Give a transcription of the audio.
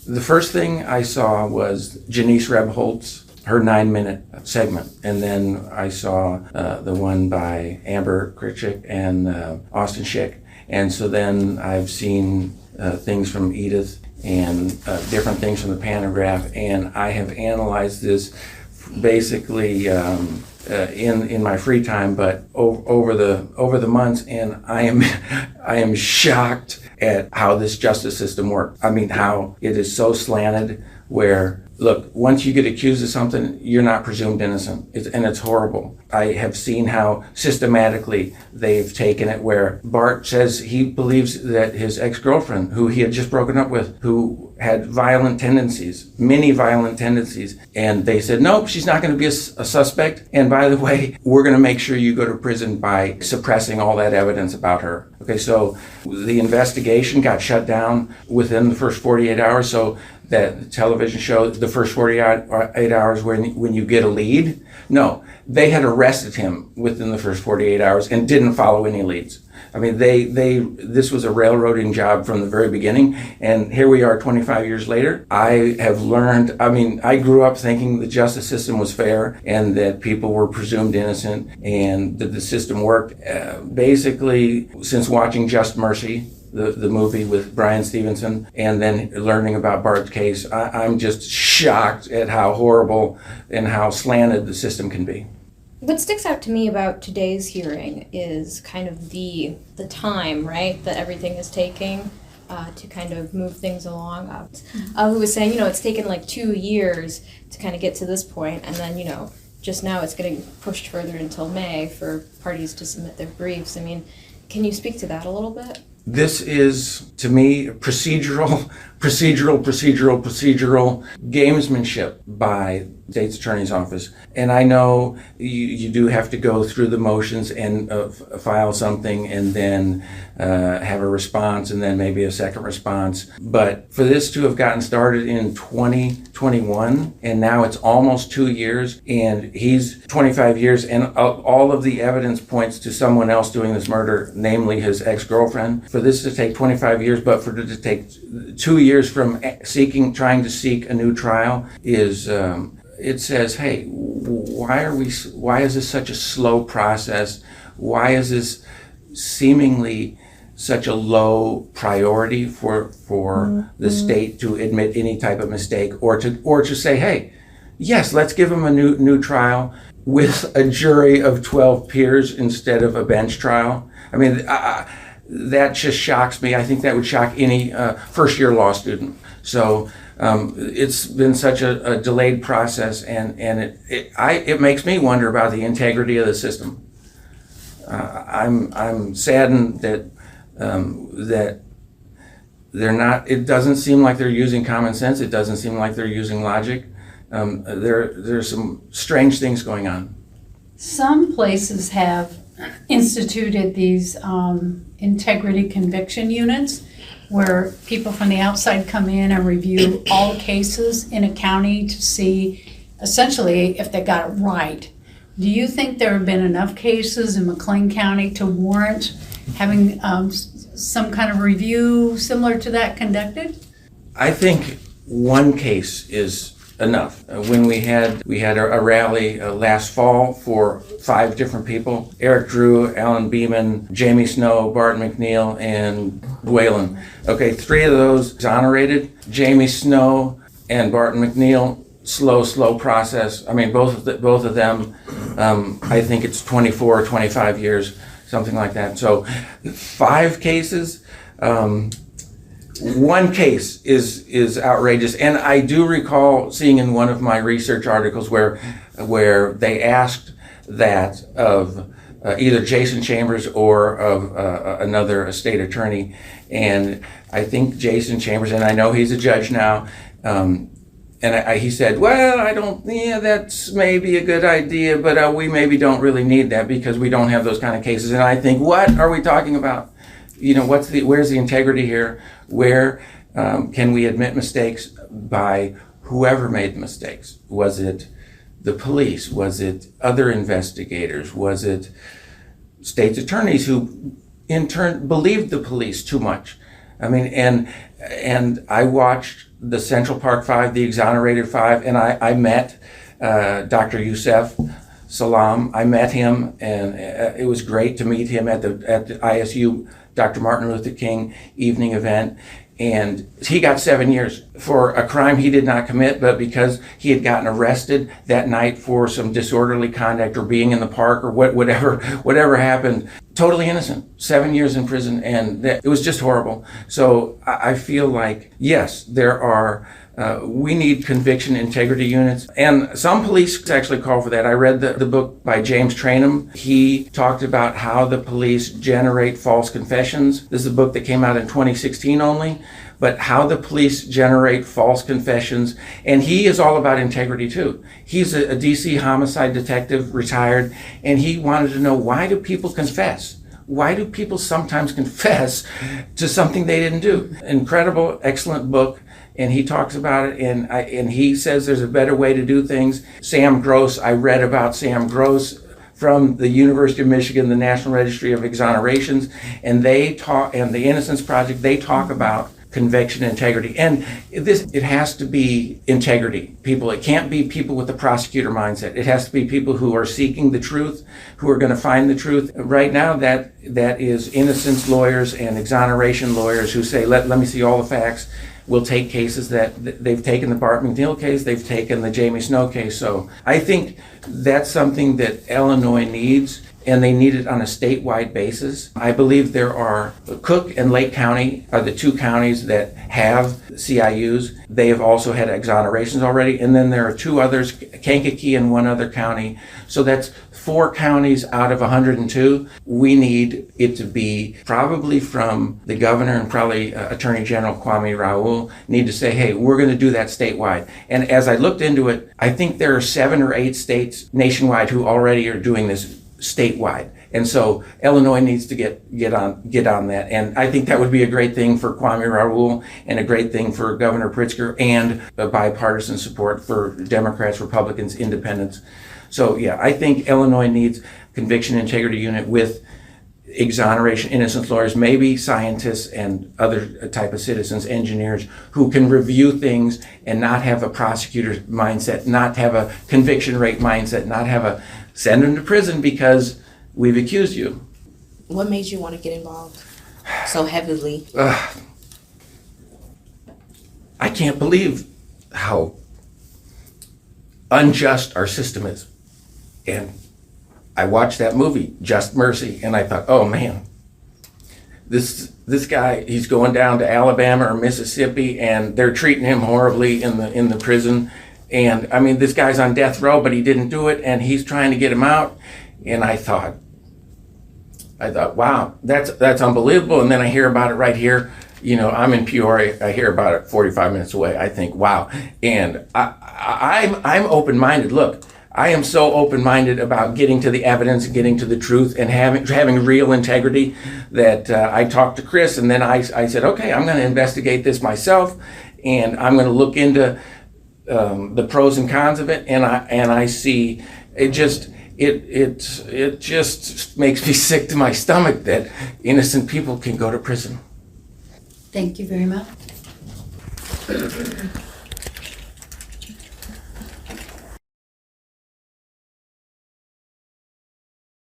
The first thing I saw was Janice Rebholz, her 9-minute segment. And then I saw the one by Amber Kritchik and Austin Schick. And so then I've seen things from Edith and different things from the Pantograph. And I have analyzed this basically in my free time, but over the months, and I am shocked at how this justice system works. I mean, how it is so slanted where, look, once you get accused of something, you're not presumed innocent, and it's horrible. I have seen how systematically they've taken it where Bart says he believes that his ex-girlfriend, who he had just broken up with, who had violent tendencies, many violent tendencies, and they said, nope, she's not going to be a suspect, and by the way, we're going to make sure you go to prison by suppressing all that evidence about her. Okay, so the investigation got shut down within the first 48 hours, so that television show, the first 48 hours when you get a lead, no, they had arrested him within the first 48 hours and didn't follow any leads. I mean, this was a railroading job from the very beginning, and here we are 25 years later. I have learned, I mean, I grew up thinking the justice system was fair and that people were presumed innocent and that the system worked. Basically, since watching Just Mercy, the movie with Brian Stevenson, and then learning about Bart's case, I'm just shocked at how horrible and how slanted the system can be. What sticks out to me about today's hearing is kind of the time, right, that everything is taking to kind of move things along. Who was saying, it's taken like 2 years to kind of get to this point, and then, just now it's getting pushed further until May for parties to submit their briefs. I mean, can you speak to that a little bit? This is, to me, procedural gamesmanship by the state's attorney's office. And I know you do have to go through the motions and file something and then have a response and then maybe a second response. But for this to have gotten started in 2021 and now it's almost 2 years and he's 25 years and all of the evidence points to someone else doing this murder, namely his ex-girlfriend. For this to take 25 years, but for it to take 2 years from trying to seek a new trial is, it says, hey, why is this such a slow process? Why is this seemingly such a low priority for the state to admit any type of mistake or to say, hey, yes, let's give him a new trial with a jury of 12 peers instead of a bench trial? I mean, that just shocks me. I think that would shock any first-year law student. So it's been such a delayed process, and it makes me wonder about the integrity of the system. I'm saddened that they're not. It doesn't seem like they're using common sense. It doesn't seem like they're using logic. There's some strange things going on. Some places have instituted these integrity conviction units where people from the outside come in and review all cases in a county to see essentially if they got it right. Do you think there have been enough cases in McLean County to warrant having some kind of review similar to that conducted? I think one case is enough. When we had a rally last fall for 5 different people: Eric Drew, Alan Beeman, Jamie Snow, Barton McNeil, and Whalen. Okay, 3 of those exonerated. Jamie Snow and Barton McNeil, slow process. I mean, both of them, I think it's 24 or 25 years, something like that. So 5 cases. One case is outrageous, and I do recall seeing in one of my research articles where they asked that of either Jason Chambers or of another state attorney, and I think Jason Chambers, and I know he's a judge now, he said, well, that's maybe a good idea, but we maybe don't really need that because we don't have those kind of cases. And I think, what are we talking about? Where's the integrity here? Where can we admit mistakes by whoever made the mistakes? Was it the police? Was it other investigators? Was it state's attorneys who in turn believed the police too much? I mean, and I watched the Central Park Five, the exonerated five, and I met Dr. Youssef Salam. I met him, and it was great to meet him at the ISU Dr. Martin Luther King evening event. And he got 7 years for a crime he did not commit, but because he had gotten arrested that night for some disorderly conduct or being in the park or whatever happened. Totally innocent. 7 years in prison, and it was just horrible. So I feel like, yes, there are, we need conviction integrity units, and some police actually call for that. I read the book by James Trainum. He talked about how the police generate false confessions. This is a book that came out in 2016 only, but how the police generate false confessions, and he is all about integrity too. He's a DC homicide detective, retired, and he wanted to know, why do people confess? Why do people sometimes confess to something they didn't do? Incredible, excellent book. And he talks about it, and he says there's a better way to do things. Sam Gross, I read about Sam Gross from the University of Michigan, the National Registry of Exonerations, and they talk, and the Innocence Project, they talk about conviction integrity. And it has to be integrity, people. It can't be people with the prosecutor mindset. It has to be people who are seeking the truth, who are going to find the truth. Right now, that is innocence lawyers and exoneration lawyers who say, let me see all the facts. We'll take cases that they've taken, the Barton McNeil case, they've taken the Jamie Snow case. So I think that's something that Illinois needs, and they need it on a statewide basis. I believe there are, Cook and Lake County are the two counties that have CIUs. They have also had exonerations already. And then there are two others, Kankakee and one other county. So that's 4 counties out of 102. We need it to be probably from the governor and probably Attorney General Kwame Raoul need to say, hey, we're going to do that statewide. And as I looked into it, I think there are 7 or 8 states nationwide who already are doing this statewide. And so Illinois needs to get on that. And I think that would be a great thing for Kwame Raoul and a great thing for Governor Pritzker, and a bipartisan support for Democrats, Republicans, Independents. So yeah, I think Illinois needs conviction integrity unit with exoneration, innocence lawyers, maybe scientists and other type of citizens, engineers, who can review things and not have a prosecutor's mindset, not have a conviction rate mindset, not have a send them to prison because we've accused you. What made you want to get involved so heavily? I can't believe how unjust our system is. And I watched that movie, Just Mercy, and I thought, oh man, this guy, he's going down to Alabama or Mississippi, and they're treating him horribly in the prison. And I mean, this guy's on death row, but he didn't do it, and he's trying to get him out. And I thought, wow, that's unbelievable. And then I hear about it right here. You know, I'm in Peoria. I hear about it 45 minutes away. I think, wow. And I'm open-minded. Look, I am so open-minded about getting to the evidence, getting to the truth, and having real integrity that I talked to Chris, and then I said, okay, I'm going to investigate this myself, and I'm going to look into the pros and cons of it, and I see it just makes me sick to my stomach that innocent people can go to prison. Thank you very much.